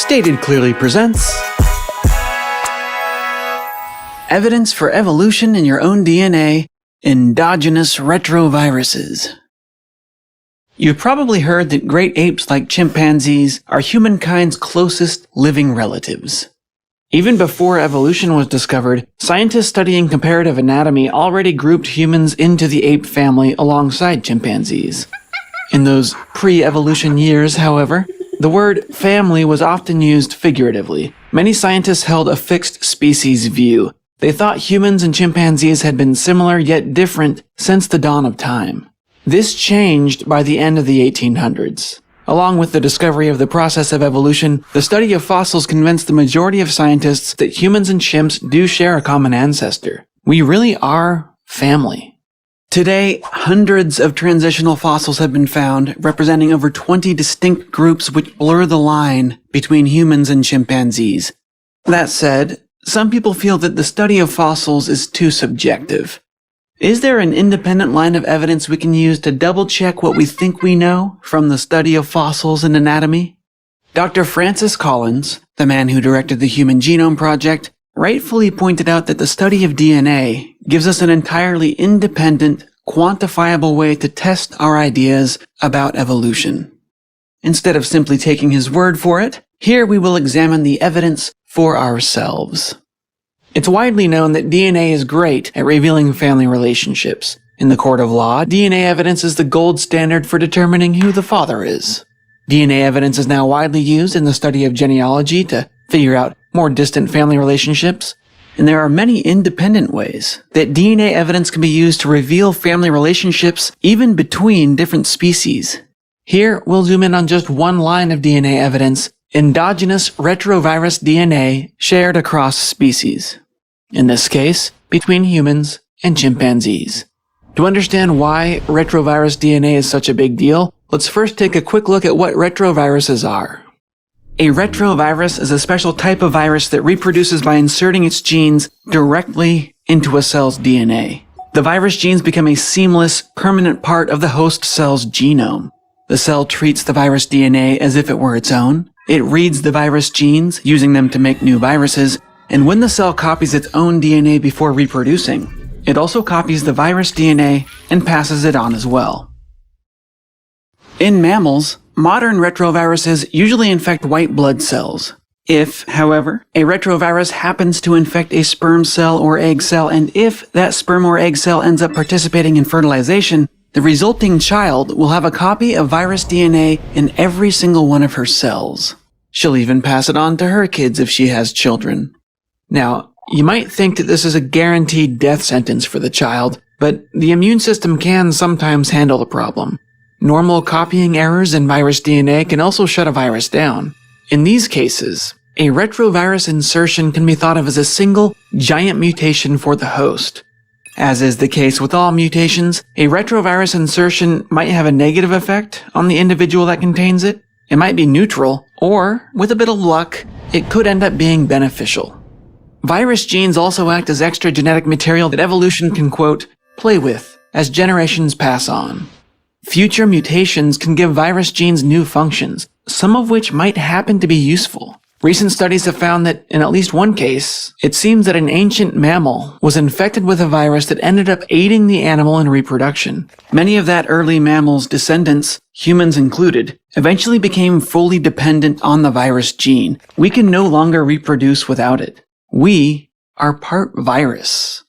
Stated Clearly presents Evidence for Evolution in Your Own DNA, Endogenous Retroviruses. You've probably heard that great apes like chimpanzees are humankind's closest living relatives. Even before evolution was discovered, scientists studying comparative anatomy already grouped humans into the ape family alongside chimpanzees. In those pre-evolution years, however, the word family was often used figuratively. Many scientists held a fixed species view. They thought humans and chimpanzees had been similar yet different since the dawn of time. This changed by the end of the 1800s. Along with the discovery of the process of evolution, the study of fossils convinced the majority of scientists that humans and chimps do share a common ancestor. We really are family. Today, hundreds of transitional fossils have been found, representing over 20 distinct groups which blur the line between humans and chimpanzees. That said, some people feel that the study of fossils is too subjective. Is there an independent line of evidence we can use to double-check what we think we know from the study of fossils and anatomy? Dr. Francis Collins, the man who directed the Human Genome Project, rightfully pointed out that the study of DNA gives us an entirely independent, quantifiable way to test our ideas about evolution. Instead of simply taking his word for it, here we will examine the evidence for ourselves. It's widely known that DNA is great at revealing family relationships. In the court of law, DNA evidence is the gold standard for determining who the father is. DNA evidence is now widely used in the study of genealogy to figure out more distant family relationships. And there are many independent ways that DNA evidence can be used to reveal family relationships even between different species. Here, we'll zoom in on just one line of DNA evidence: endogenous retrovirus DNA shared across species. In this case, between humans and chimpanzees. To understand why retrovirus DNA is such a big deal, let's first take a quick look at what retroviruses are. A retrovirus is a special type of virus that reproduces by inserting its genes directly into a cell's DNA. The virus genes become a seamless, permanent part of the host cell's genome. The cell treats the virus DNA as if it were its own. It reads the virus genes, using them to make new viruses, and when the cell copies its own DNA before reproducing, it also copies the virus DNA and passes it on as well. In mammals, modern retroviruses usually infect white blood cells. If, however, a retrovirus happens to infect a sperm cell or egg cell, and if that sperm or egg cell ends up participating in fertilization, the resulting child will have a copy of virus DNA in every single one of her cells. She'll even pass it on to her kids if she has children. Now, you might think that this is a guaranteed death sentence for the child, but the immune system can sometimes handle the problem. Normal copying errors in virus DNA can also shut a virus down. In these cases, a retrovirus insertion can be thought of as a single, giant mutation for the host. As is the case with all mutations, a retrovirus insertion might have a negative effect on the individual that contains it. It might be neutral, or, with a bit of luck, it could end up being beneficial. Virus genes also act as extra genetic material that evolution can, quote, play with as generations pass on. Future mutations can give virus genes new functions, some of which might happen to be useful. Recent studies have found that, in at least one case, it seems that an ancient mammal was infected with a virus that ended up aiding the animal in reproduction. Many of that early mammal's descendants, humans included, eventually became fully dependent on the virus gene. We can no longer reproduce without it. We are part virus.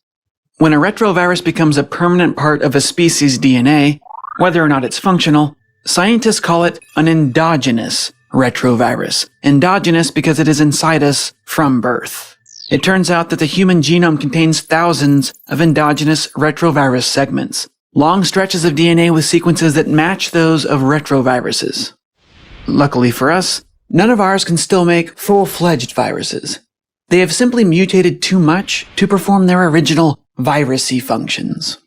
When a retrovirus becomes a permanent part of a species' DNA, whether or not it's functional, scientists call it an endogenous retrovirus. Endogenous because it is inside us from birth. It turns out that the human genome contains thousands of endogenous retrovirus segments, long stretches of DNA with sequences that match those of retroviruses. Luckily for us, none of ours can still make full-fledged viruses. They have simply mutated too much to perform their original virus-y functions.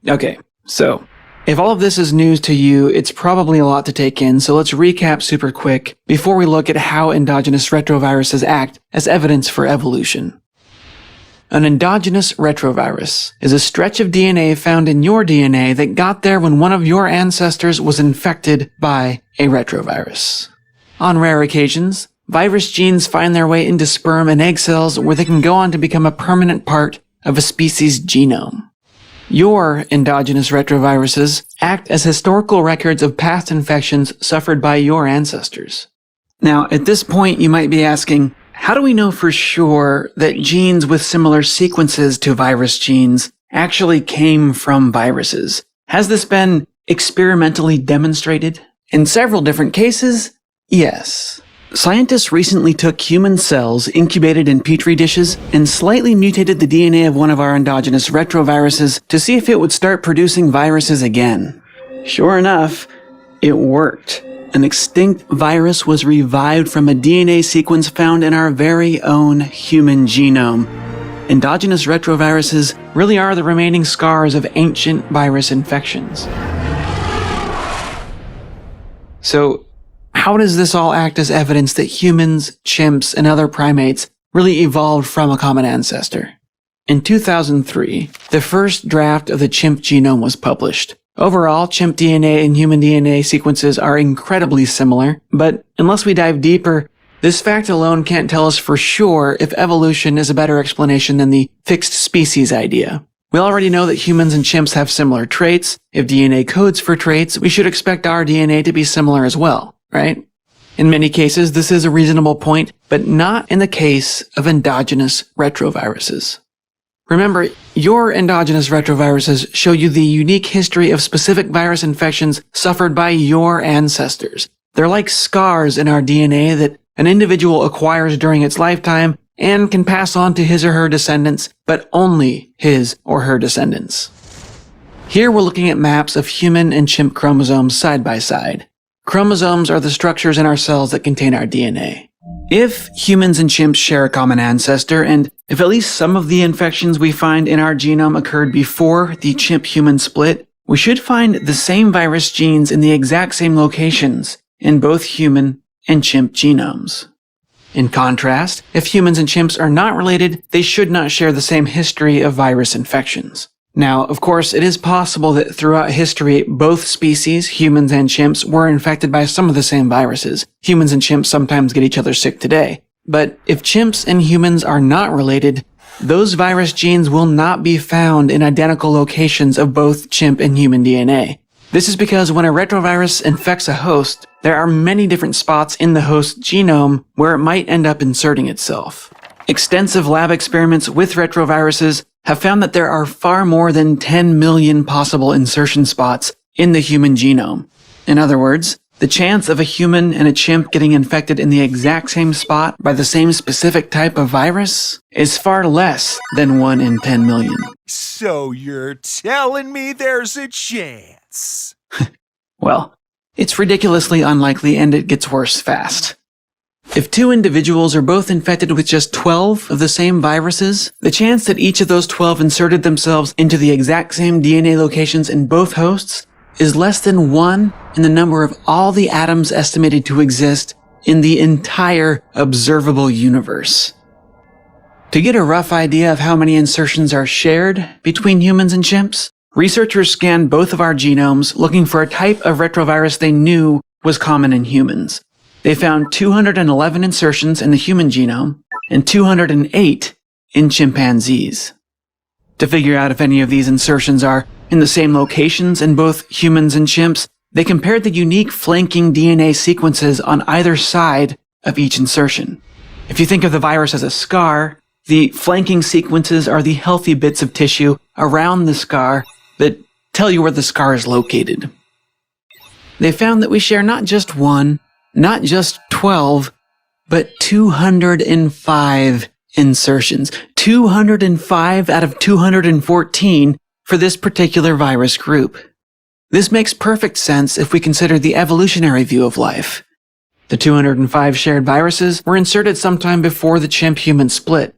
Okay, so if all of this is news to you, it's probably a lot to take in, so let's recap super quick before we look at how endogenous retroviruses act as evidence for evolution. An endogenous retrovirus is a stretch of DNA found in your DNA that got there when one of your ancestors was infected by a retrovirus. on rare occasions, virus genes find their way into sperm and egg cells where they can go on to become a permanent part of a species' genome. Your endogenous retroviruses act as historical records of past infections suffered by your ancestors. Now, at this point, you might be asking, how do we know for sure that genes with similar sequences to virus genes actually came from viruses? Has this been experimentally demonstrated? In several different cases, yes. Scientists recently took human cells incubated in petri dishes and slightly mutated the DNA of one of our endogenous retroviruses to see if it would start producing viruses again. Sure enough, it worked. An extinct virus was revived from a DNA sequence found in our very own human genome. Endogenous retroviruses really are the remaining scars of ancient virus infections. So, how does this all act as evidence that humans, chimps, and other primates really evolved from a common ancestor? In 2003, the first draft of the chimp genome was published. Overall, chimp DNA and human DNA sequences are incredibly similar, but unless we dive deeper, this fact alone can't tell us for sure if evolution is a better explanation than the fixed species idea. We already know that humans and chimps have similar traits. If DNA codes for traits, we should expect our DNA to be similar as well, right? In many cases, this is a reasonable point, but not in the case of endogenous retroviruses. Remember, your endogenous retroviruses show you the unique history of specific virus infections suffered by your ancestors. They're like scars in our DNA that an individual acquires during its lifetime and can pass on to his or her descendants, but only his or her descendants. Here we're looking at maps of human and chimp chromosomes side by side. Chromosomes are the structures in our cells that contain our DNA. If humans and chimps share a common ancestor, and if at least some of the infections we find in our genome occurred before the chimp-human split, we should find the same virus genes in the exact same locations in both human and chimp genomes. In contrast, if humans and chimps are not related, they should not share the same history of virus infections. Now, of course, it is possible that throughout history, both species, humans and chimps, were infected by some of the same viruses. Humans and chimps sometimes get each other sick today. But if chimps and humans are not related, those virus genes will not be found in identical locations of both chimp and human DNA. This is because when a retrovirus infects a host, there are many different spots in the host genome where it might end up inserting itself. Extensive lab experiments with retroviruses have found that there are far more than 10 million possible insertion spots in the human genome. In other words, the chance of a human and a chimp getting infected in the exact same spot by the same specific type of virus is far less than 1 in 10 million. So you're telling me there's a chance? Well, it's ridiculously unlikely and it gets worse fast. If two individuals are both infected with just 12 of the same viruses, the chance that each of those 12 inserted themselves into the exact same DNA locations in both hosts is less than 1 in the number of all the atoms estimated to exist in the entire observable universe. To get a rough idea of how many insertions are shared between humans and chimps, researchers scanned both of our genomes looking for a type of retrovirus they knew was common in humans. They found 211 insertions in the human genome and 208 in chimpanzees. To figure out if any of these insertions are in the same locations in both humans and chimps, they compared the unique flanking DNA sequences on either side of each insertion. If you think of the virus as a scar, the flanking sequences are the healthy bits of tissue around the scar that tell you where the scar is located. They found that we share not just 1, not just 12, but 205 insertions. 205 out of 214 for this particular virus group. This makes perfect sense if we consider the evolutionary view of life. The 205 shared viruses were inserted sometime before the chimp-human split.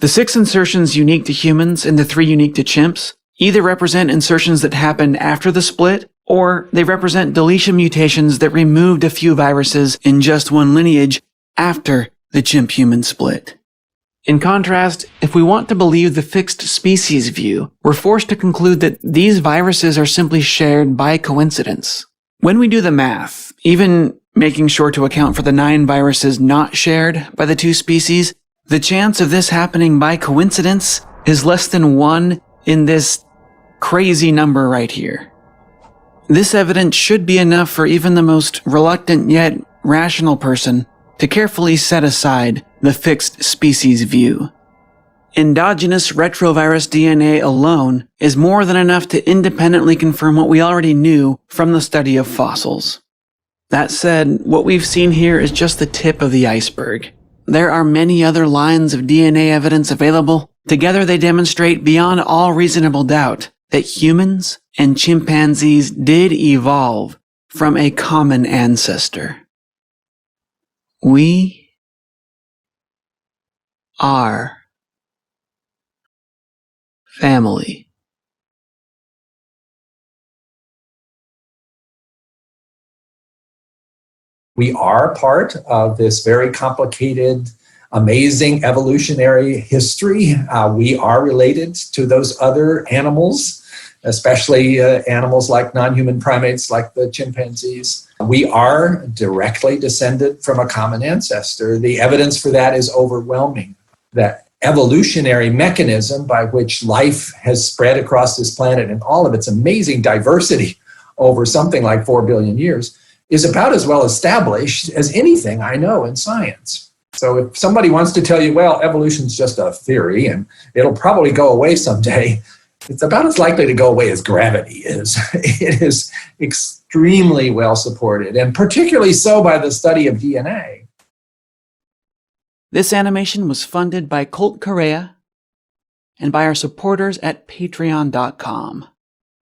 The 6 insertions unique to humans and the 3 unique to chimps either represent insertions that happened after the split, or they represent deletion mutations that removed a few viruses in just one lineage after the chimp-human split. In contrast, if we want to believe the fixed species view, we're forced to conclude that these viruses are simply shared by coincidence. When we do the math, even making sure to account for the 9 viruses not shared by the 2 species, the chance of this happening by coincidence is less than 1 in this crazy number right here. This evidence should be enough for even the most reluctant yet rational person to carefully set aside the fixed species view. Endogenous retrovirus DNA alone is more than enough to independently confirm what we already knew from the study of fossils. That said, what we've seen here is just the tip of the iceberg. There are many other lines of DNA evidence available. Together they demonstrate beyond all reasonable doubt that humans and chimpanzees did evolve from a common ancestor. We are family. We are part of this very complicated, amazing evolutionary history. We are related to those other animals, especially animals like non-human primates like the chimpanzees. We are directly descended from a common ancestor. The evidence for that is overwhelming. That evolutionary mechanism by which life has spread across this planet and all of its amazing diversity over something like 4 billion years is about as well established as anything I know in science. So if somebody wants to tell you, well, evolution's just a theory and it'll probably go away someday, it's about as likely to go away as gravity is. It is extremely well supported, and particularly so by the study of DNA. This animation was funded by Colt Correa and by our supporters at patreon.com.